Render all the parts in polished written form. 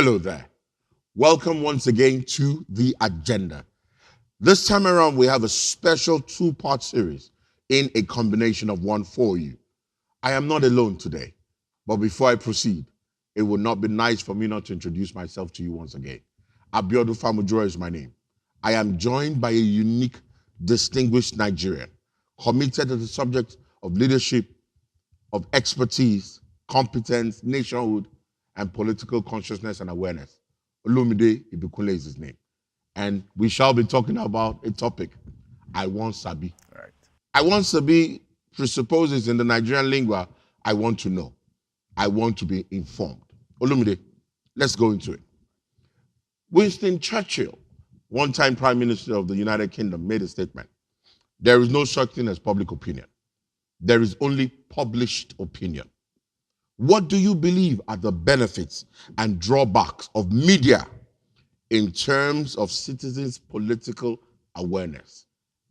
Hello there. Welcome once again to The Agenda. This time around, we have a special two-part series in a combination of one for you. I am not alone today, but before I proceed, it would not be nice for me not to introduce myself to you once again. Abiodun Famujura is my name. I am joined by a unique, distinguished Nigerian, committed to the subject of leadership, of expertise, competence, nationhood, and political consciousness and awareness. Olumide Ibikunle is his name. And we shall be talking about a topic, I Wan Sabi. Right. I Wan Sabi presupposes in the Nigerian lingua, I want to know. I want to be informed. Olumide, let's go into it. Winston Churchill, one-time Prime Minister of the United Kingdom, made a statement. There is no such thing as public opinion. There is only published opinion. What do you believe are the benefits and drawbacks of media in terms of citizens' political awareness?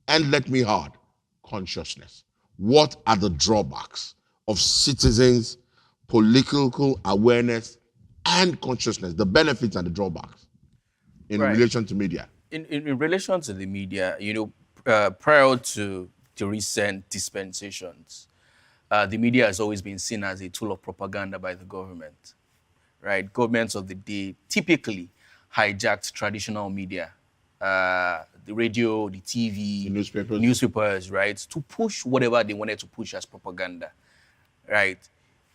And let me add, consciousness. What are the drawbacks of citizens' political awareness and consciousness, the benefits and the drawbacks in relation to media? In relation to the media, prior to the recent dispensations, the media has always been seen as a tool of propaganda by the government, right? Governments of the day typically hijacked traditional media, the radio, the TV, The newspapers, right, to push whatever they wanted to push as propaganda, right?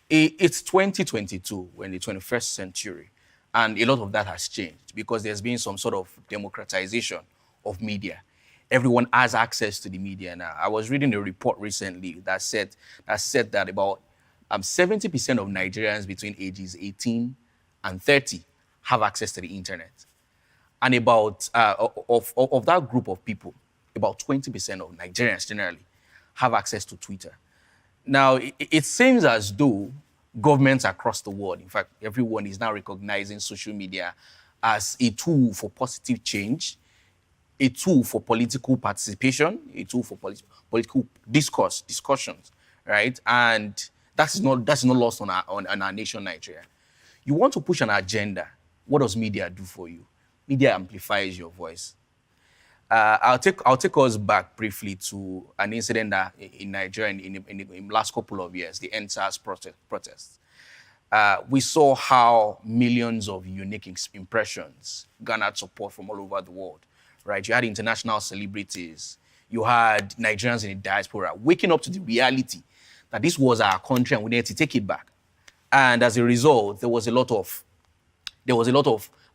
It's 2022, we're in the 21st century, and a lot of that has changed because there's been some sort of democratization of media. Everyone has access to the media now. I was reading a report recently that said that about 70% of Nigerians between ages 18 and 30 have access to the internet. And about, of that group of people, about 20% of Nigerians generally have access to Twitter. Now, it seems as though governments across the world, in fact, everyone is now recognizing social media as a tool for positive change, a tool for political participation, a tool for political discussions, right? And that's not lost on our nation, Nigeria. You want to push an agenda, what does media do for you? Media amplifies your voice. I'll take us back briefly to an incident that in Nigeria in the last couple of years, the NSAS protests. We saw how millions of unique impressions garnered support from all over the world, right? You had international celebrities, you had Nigerians in the diaspora waking up to the reality that this was our country and we needed to take it back. And as a result, there was a lot of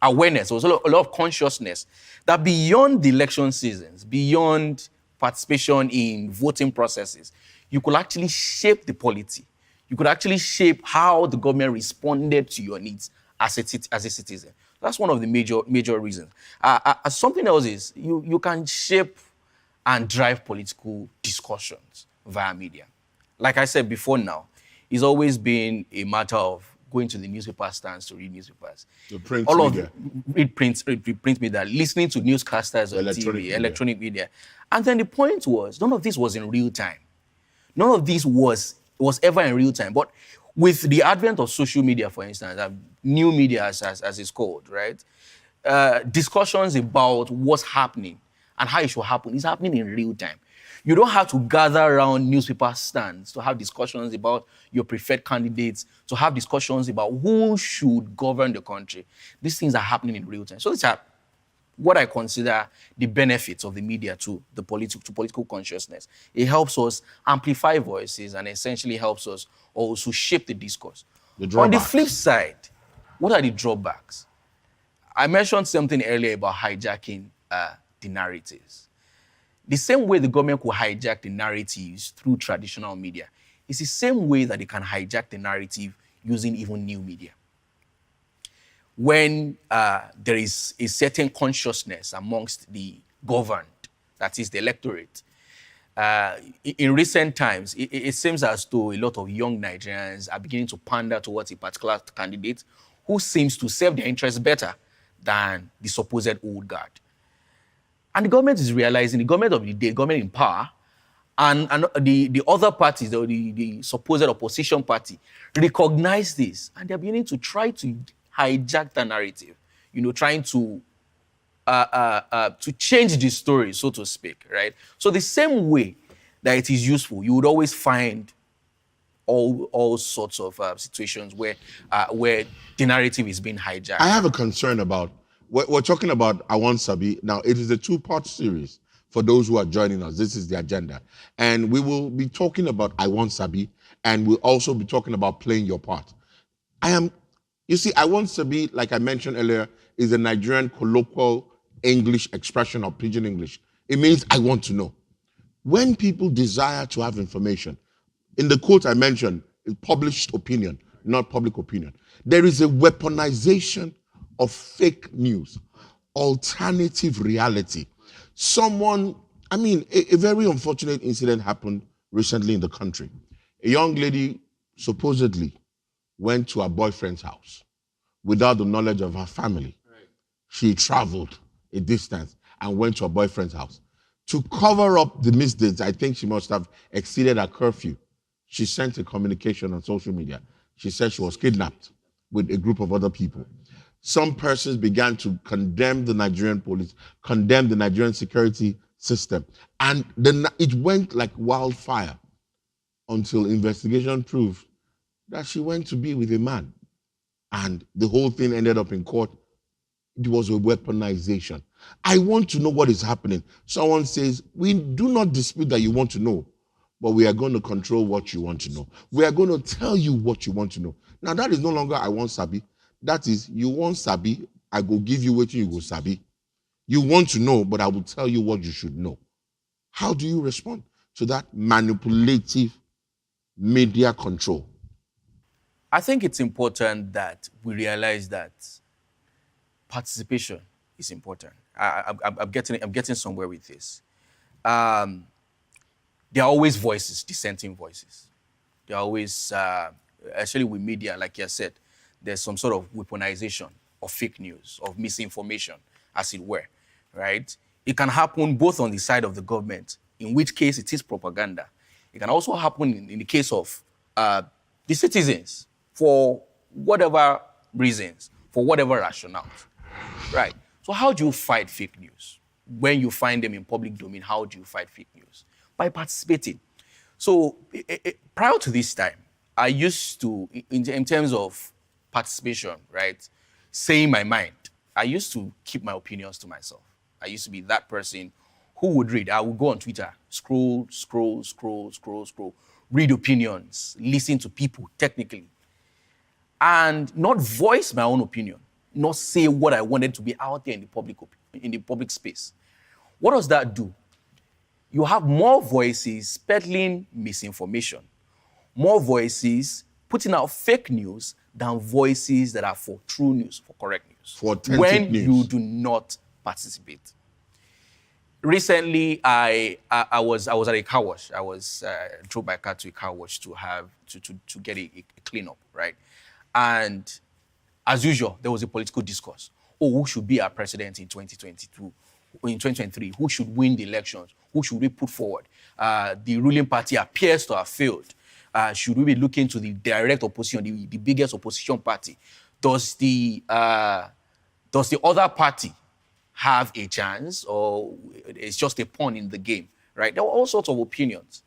awareness, there was a lot of consciousness that beyond the election seasons, beyond participation in voting processes, you could actually shape the polity. You could actually shape how the government responded to your needs as a citizen. That's one of the major reasons. Something else is you can shape and drive political discussions via media. Like I said before now, it's always been a matter of going to the newspaper stands to read newspapers. The print All media. of read print media, listening to newscasters on TV, electronic media. And then the point was, none of this was in real time. None of this was ever in real time. But with the advent of social media, for instance, new media as it's called, right? Discussions about what's happening and how it should happen is happening in real time. You don't have to gather around newspaper stands to have discussions about your preferred candidates, to have discussions about who should govern the country. These things are happening in real time. So it's what I consider the benefits of the media to political consciousness. It helps us amplify voices and essentially helps us also shape the discourse. On the flip side, what are the drawbacks? I mentioned something earlier about hijacking the narratives. The same way the government could hijack the narratives through traditional media is the same way that they can hijack the narrative using even new media. When there is a certain consciousness amongst the governed, that is the electorate, in recent times, it seems as though a lot of young Nigerians are beginning to pander towards a particular candidate who seems to serve their interests better than the supposed old guard. And the government is realizing, the government of the day, government in power, and the other parties, the supposed opposition party, recognize this, and they're beginning to try to hijack the narrative, trying to change the story, so to speak, right? So the same way that it is useful, you would always find all sorts of situations where the narrative is being hijacked. I have a concern about, we're talking about Wan Sabi. Now, it is a two-part series for those who are joining us. This is the agenda. And we will be talking about Wan Sabi, and we'll also be talking about playing your part. You see, Wan Sabi, like I mentioned earlier, is a Nigerian colloquial English expression of Pidgin English. It means I want to know. When people desire to have information, in the quote I mentioned, is published opinion, not public opinion. There is a weaponization of fake news, alternative reality. A very unfortunate incident happened recently in the country. A young lady supposedly went to her boyfriend's house without the knowledge of her family. Right. She traveled a distance and went to her boyfriend's house. To cover up the misdeeds, I think she must have exceeded her curfew. She sent a communication on social media. She said she was kidnapped with a group of other people. Some persons began to condemn the Nigerian police, condemn the Nigerian security system. And then it went like wildfire until investigation proved that she went to be with a man. And the whole thing ended up in court. It was a weaponization. I want to know what is happening. Someone says, we do not dispute that you want to know, but we are going to control what you want to know. We are going to tell you what you want to know. Now, that is no longer I want Sabi. That is, you want Sabi, I go give you what you go Sabi. You want to know, but I will tell you what you should know. How do you respond to that manipulative media control? I think it's important that we realize that participation is important. I'm getting somewhere with this. There are always voices, dissenting voices. There are always, actually with media, like you said, there's some sort of weaponization of fake news, of misinformation, as it were, right? It can happen both on the side of the government, in which case it is propaganda. It can also happen in the case of the citizens, for whatever reasons, for whatever rationales, right? So how do you fight fake news? When you find them in public domain, how do you fight fake news? By participating. So prior to this time, I used to, in terms of participation, right, saying my mind, I used to keep my opinions to myself. I used to be that person who would read. I would go on Twitter, scroll, read opinions, listen to people technically, and not voice my own opinion, not say what I wanted to be out there in the public space. What does that do? You have more voices peddling misinformation, more voices putting out fake news than voices that are for true news, for correct news. For authentic when news. You do not participate. Recently, I was at a car wash. I drove my car to a car wash to get a cleanup, right? And as usual, there was a political discourse. Oh, who should be our president in 2022? In 2023, who should win the elections? Who should we put forward? The ruling party appears to have failed. Should we be looking to the direct opposition, the biggest opposition party? Does the other party have a chance, or it's just a pawn in the game, right? There were all sorts of opinions.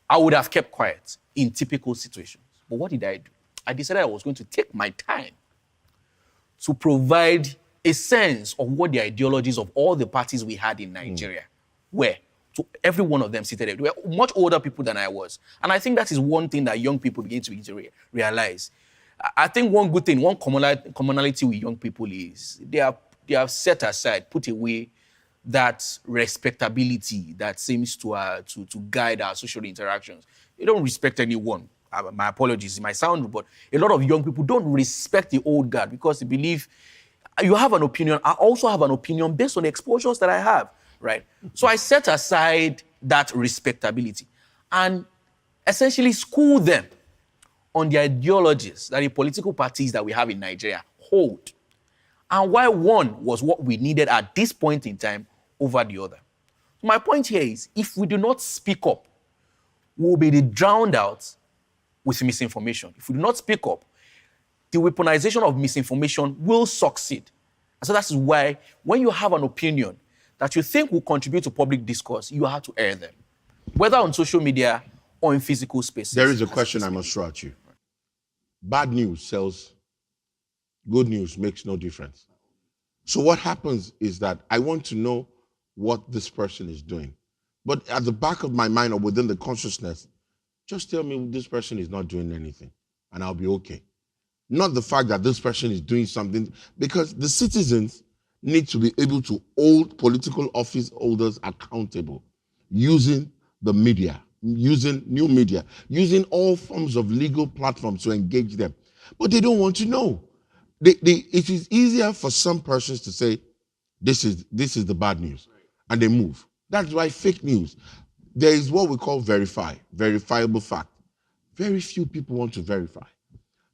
I would have kept quiet in typical situations. But what did I do? I decided I was going to take my time to provide a sense of what the ideologies of all the parties we had in Nigeria were. So every one of them seated there. They were much older people than I was. And I think that is one thing that young people begin to realize. I think one good thing, one commonality with young people is they have set aside, put away that respectability that seems to guide our social interactions. They don't respect anyone. My apologies, it might sound rude, but a lot of young people don't respect the old guard because they believe you have an opinion. I also have an opinion based on the exposures that I have, right? So I set aside that respectability and essentially school them on the ideologies that the political parties that we have in Nigeria hold, and why one was what we needed at this point in time over the other. My point here is, if we do not speak up, we'll be drowned out with misinformation. If we do not speak up, the weaponization of misinformation will succeed. And so that's why when you have an opinion that you think will contribute to public discourse, you have to air them, whether on social media or in physical spaces. There is a question I must throw at you. Bad news sells, good news makes no difference. So what happens is that I want to know what this person is doing. But at the back of my mind or within the consciousness, just tell me this person is not doing anything and I'll be okay. Not the fact that this person is doing something, because the citizens need to be able to hold political office holders accountable using the media, using new media, using all forms of legal platforms to engage them. But they don't want to know. It is easier for some persons to say, this is the bad news, and they move. That's why fake news, there is what we call verifiable fact. Very few people want to verify.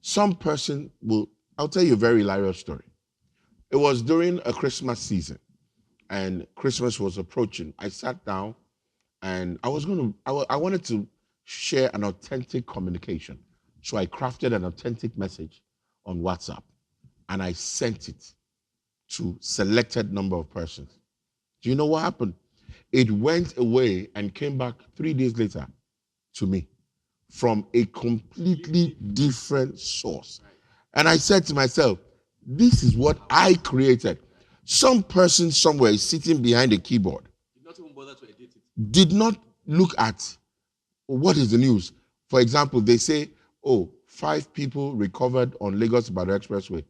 Some person will, I'll tell you a very hilarious story. It was during a Christmas season, and Christmas was approaching. I sat down, and I wanted to share an authentic communication. So I crafted an authentic message on WhatsApp, and I sent it to selected number of persons. Do you know what happened? It went away and came back 3 days later to me from a completely different source. And I said to myself, this is what I created. Some person somewhere is sitting behind a keyboard. Did not even bother to edit it. Did not look at what is the news. For example, they say, 5 people recovered on Lagos-Ibadan Expressway,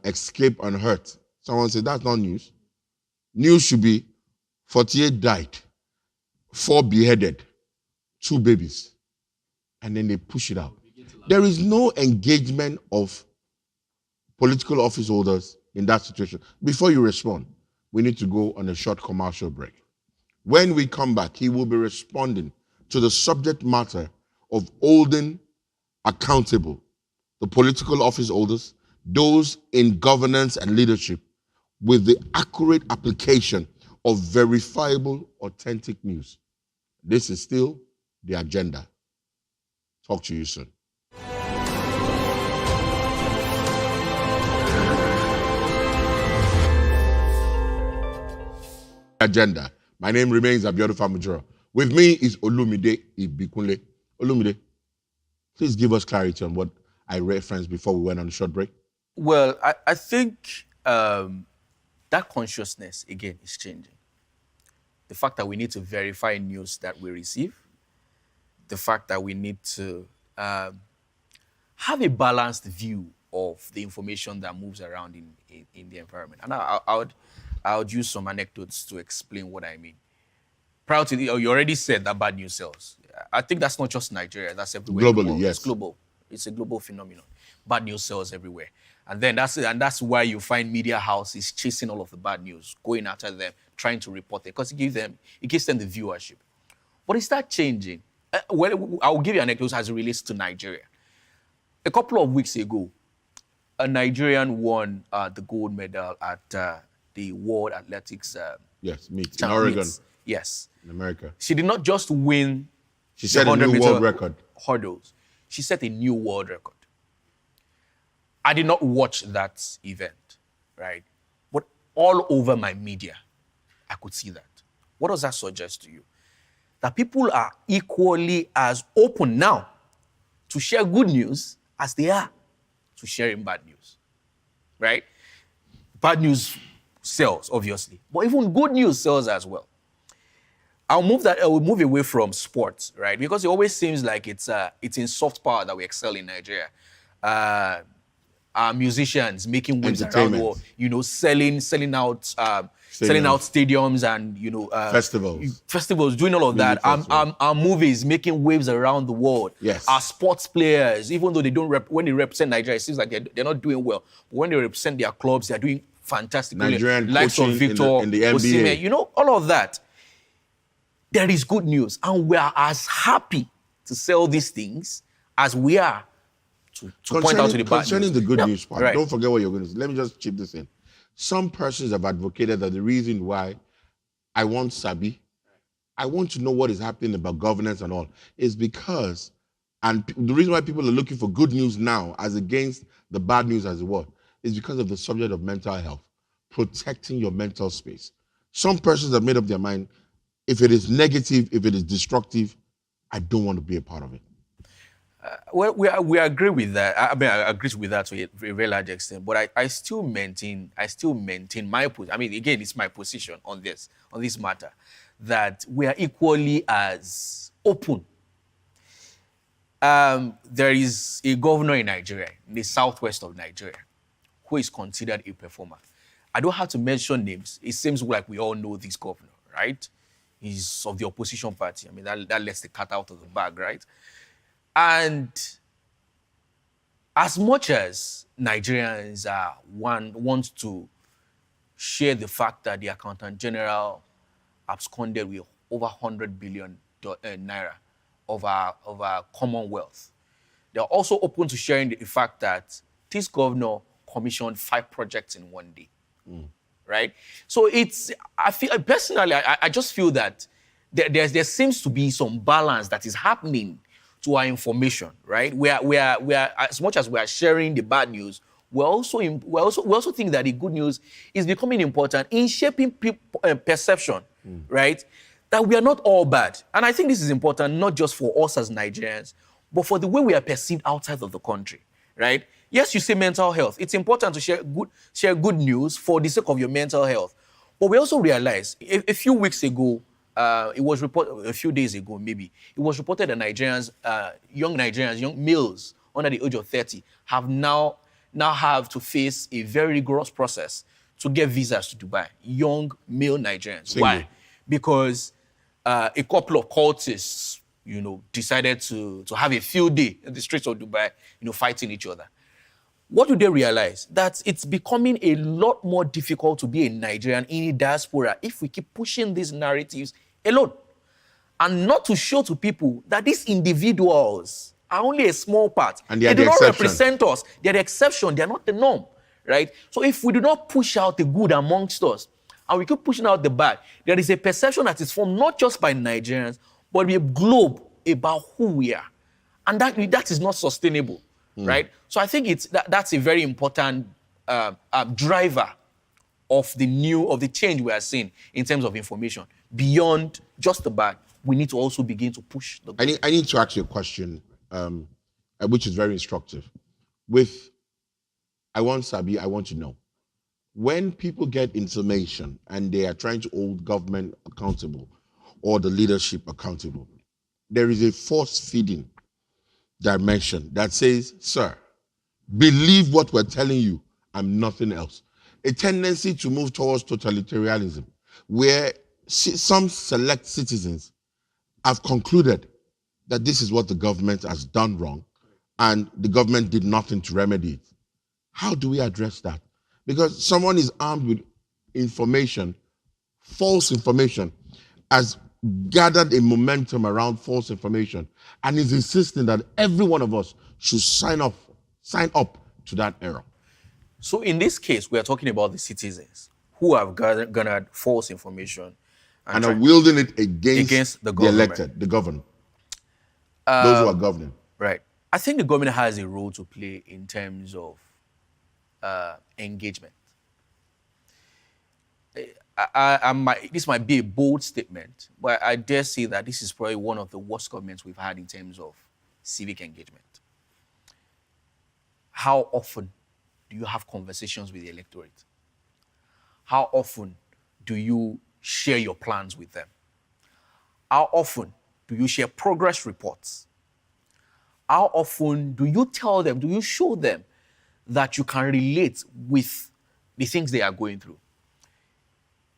escaped unhurt. Someone said, that's not news. News should be 48 died, 4 beheaded, 2 babies. And then they push it out. There is no engagement of political office holders in that situation. Before you respond, we need to go on a short commercial break. When we come back, he will be responding to the subject matter of holding accountable the political office holders, those in governance and leadership, with the accurate application of verifiable, authentic news. This is still the agenda. Talk to you soon. Agenda. My name remains Abiodun Famujoro. With me is Olumide Ibikunle. Olumide, please give us clarity on what I referenced before we went on a short break. Well, I think that consciousness, again, is changing. The fact that we need to verify news that we receive, the fact that we need to have a balanced view of the information that moves around in the environment. And I would use some anecdotes to explain what I mean. Prior to you already said that bad news sells. I think that's not just Nigeria, that's everywhere. Globally, yes. It's global. It's a global phenomenon. Bad news sells everywhere. And then that's why you find media houses chasing all of the bad news, going after them, trying to report it, because it gives them the viewership. But is that changing? Well, I'll give you an anecdote as it relates to Nigeria. A couple of weeks ago, a Nigerian won the gold medal at the World Athletics meet in Oregon. Yes. In America. She did not just win. She set a new world record. Hurdles. She set a new world record. I did not watch that event, right? But all over my media, I could see that. What does that suggest to you? That people are equally as open now to share good news as they are to sharing bad news, right? Bad news sells, obviously, but even good news sells as well. I will move away from sports, right? Because it always seems like it's in soft power that we excel in Nigeria. Our musicians making waves around the world, selling out stadiums and festivals, doing all of that. Our movies making waves around the world. Yes. Our sports players, even though they don't when they represent Nigeria, it seems like they're not doing well. But when they represent their clubs, they're doing fantastic. Nigerian likes of Victor, in the NBA, Osimhen, all of that. There is good news, and we are as happy to sell these things as we are to point out to the bad news. Concerning the good news part, right. Don't forget what you're going to say. Let me just chip this in. Some persons have advocated that the reason why I want Sabi, I want to know what is happening about governance and all, is because And the reason why people are looking for good news now as against the bad news as it was is because of the subject of mental health, protecting your mental space. Some persons have made up their mind, if it is negative, if it is destructive, I don't want to be a part of it. Well, we agree with that. I mean, I agree with that to a very large extent. But I still maintain my position. I mean, again, it's my position on this matter, that we are equally as open. There is a governor in Nigeria, in the southwest of Nigeria, who is considered a performer. I don't have to mention names. It seems like we all know this governor, right? He's of the opposition party. I mean, that lets the cat out of the bag, right? And as much as Nigerians want to share the fact that the Accountant General absconded with over 100 billion naira of our commonwealth, they're also open to sharing the fact that this governor commissioned 5 projects in one day, right? So I feel personally, I just feel that there seems to be some balance that is happening to our information, right? We are as much as we are sharing the bad news, we also think that the good news is becoming important in shaping perception, right? That we are not all bad. And I think this is important not just for us as Nigerians, but for the way we are perceived outside of the country, right? Yes, you say mental health. It's important to share good news for the sake of your mental health. But we also realize a few weeks ago, it was reported a few days ago, maybe it was reported that young males under the age of 30, have now have to face a very rigorous process to get visas to Dubai. Young male Nigerians. Single. Why? Because a couple of cultists, decided to have a field day in the streets of Dubai, fighting each other. What do they realize? That it's becoming a lot more difficult to be a Nigerian in a diaspora if we keep pushing these narratives alone, and not to show to people that these individuals are only a small part. And they do not represent us. They're the exception. They're not the norm, right? So if we do not push out the good amongst us, and we keep pushing out the bad, there is a perception that is formed not just by Nigerians, but a globe about who we are. And that is not sustainable, right? So I think that's a very important driver of the change we are seeing in terms of information. Beyond just the bad, we need to also begin to push the good. I need to ask you a question, which is very instructive. With Wan Sabi, I want to know, when people get information and they are trying to hold government accountable or the leadership accountable, there is a force-feeding dimension that says, sir, believe what we're telling you and nothing else. A tendency to move towards totalitarianism, where some select citizens have concluded that this is what the government has done wrong and the government did nothing to remedy it. How do we address that? Because someone is armed with information, false information, has gathered a momentum around false information and is insisting that every one of us should sign up to that error. So in this case, we are talking about the citizens who have garnered false information and are wielding it against the government. elected, the governed, those who are governing. Right. I think the government has a role to play in terms of engagement. This might be a bold statement, but I dare say that this is probably one of the worst governments we've had in terms of civic engagement. How often do you have conversations with the electorate? How often do you share your plans with them? How often do you share progress reports? How often do you tell them, do you show them that you can relate with the things they are going through?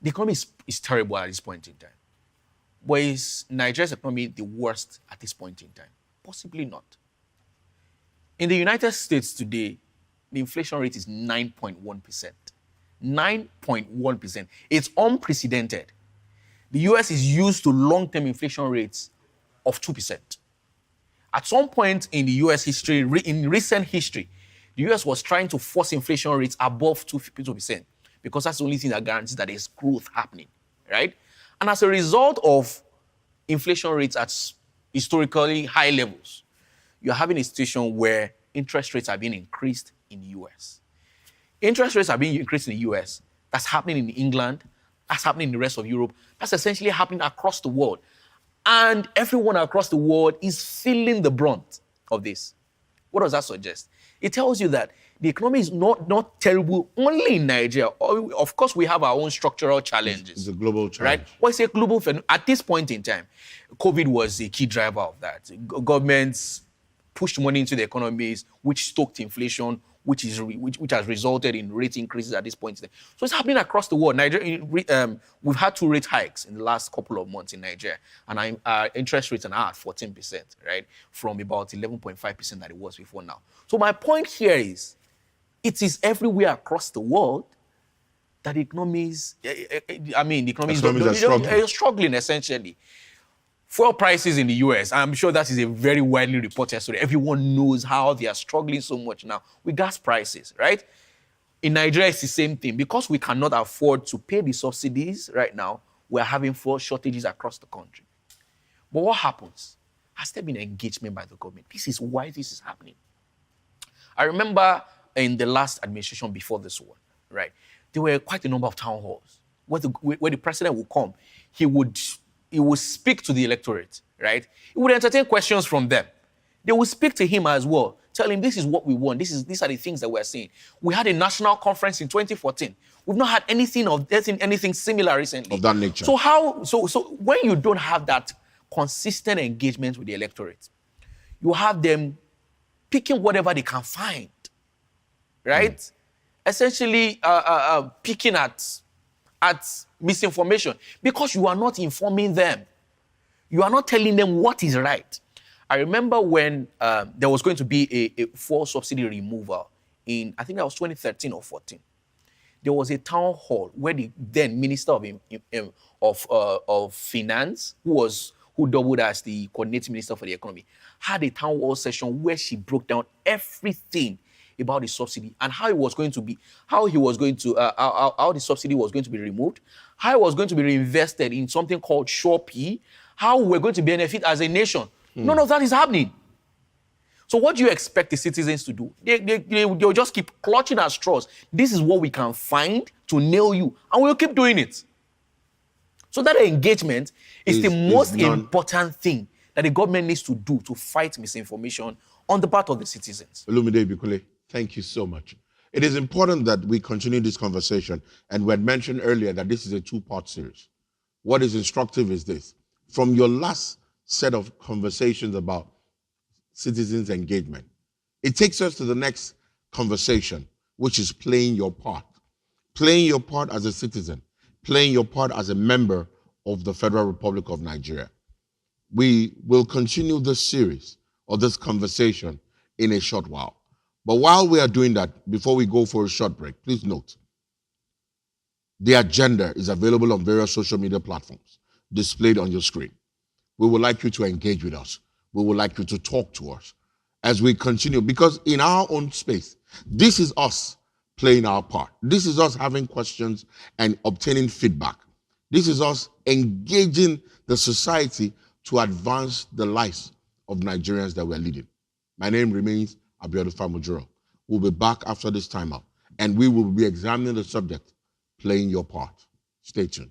The economy is terrible at this point in time. But is Nigeria's economy the worst at this point in time? Possibly not. In the United States today, the inflation rate is 9.1%. 9.1%. It's unprecedented. The US is used to long-term inflation rates of 2%. At some point in the US history, in recent history, the US was trying to force inflation rates above 2%, because that's the only thing that guarantees that there's growth happening, right? And as a result of inflation rates at historically high levels, you're having a situation where interest rates are being increased in the US. Interest rates are being increased in the US. That's happening in England. That's happening in the rest of Europe. That's essentially happening across the world. And everyone across the world is feeling the brunt of this. What does that suggest? It tells you that the economy is not terrible only in Nigeria. Of course, we have our own structural challenges. It's a global challenge. Right? Well, it's a global phenomenon. At this point in time, COVID was a key driver of that. Governments pushed money into the economies, which stoked inflation, which has resulted in rate increases at this point. So it's happening across the world. Nigeria, we've had 2 rate hikes in the last couple of months in Nigeria, and our interest rates are now at 14%, right, from about 11.5% that it was before now. So my point here is, it is everywhere across the world that the economies are struggling essentially. Fuel prices in the US, I'm sure that is a very widely reported story. Everyone knows how they are struggling so much now with gas prices, right? In Nigeria, it's the same thing. Because we cannot afford to pay the subsidies right now, we're having fuel shortages across the country. But what happens? Has there been engagement by the government? This is why this is happening. I remember in the last administration before this one, right, there were quite a number of town halls where the president would come. He would speak to the electorate, right? He would entertain questions from them. They would speak to him as well, tell him this is what we want. These are the things that we're seeing. We had a national conference in 2014. We've not had anything similar recently. Of that nature. So when you don't have that consistent engagement with the electorate, you have them picking whatever they can find, right? Essentially picking at misinformation because you are not informing them. You are not telling them what is right. I remember when there was going to be a fuel subsidy removal in, I think that was 2013 or 14. There was a town hall where the then Minister of Finance, who doubled as the coordinating minister for the economy, had a town hall session where she broke down everything about the subsidy and how the subsidy was going to be removed, how it was going to be reinvested in something called Shopee, how we're going to benefit as a nation. None of that is happening. So what do you expect the citizens to do? They'll just keep clutching at straws. This is what we can find to nail you, and we'll keep doing it. So that engagement is the most important thing that the government needs to do to fight misinformation on the part of the citizens. Olumide Ibikunle, thank you so much. It is important that we continue this conversation, and we had mentioned earlier that this is a 2-part series. What is instructive is this. From your last set of conversations about citizens' engagement, it takes us to the next conversation, which is playing your part. Playing your part as a citizen, playing your part as a member of the Federal Republic of Nigeria. We will continue this series or this conversation in a short while. But while we are doing that, before we go for a short break, please note, the agenda is available on various social media platforms displayed on your screen. We would like you to engage with us. We would like you to talk to us as we continue, because in our own space, this is us playing our part. This is us having questions and obtaining feedback. This is us engaging the society to advance the lives of Nigerians that we're leading. My name remains Abiodun Famujuro. We'll be back after this timeout, and we will be examining the subject, playing your part. Stay tuned.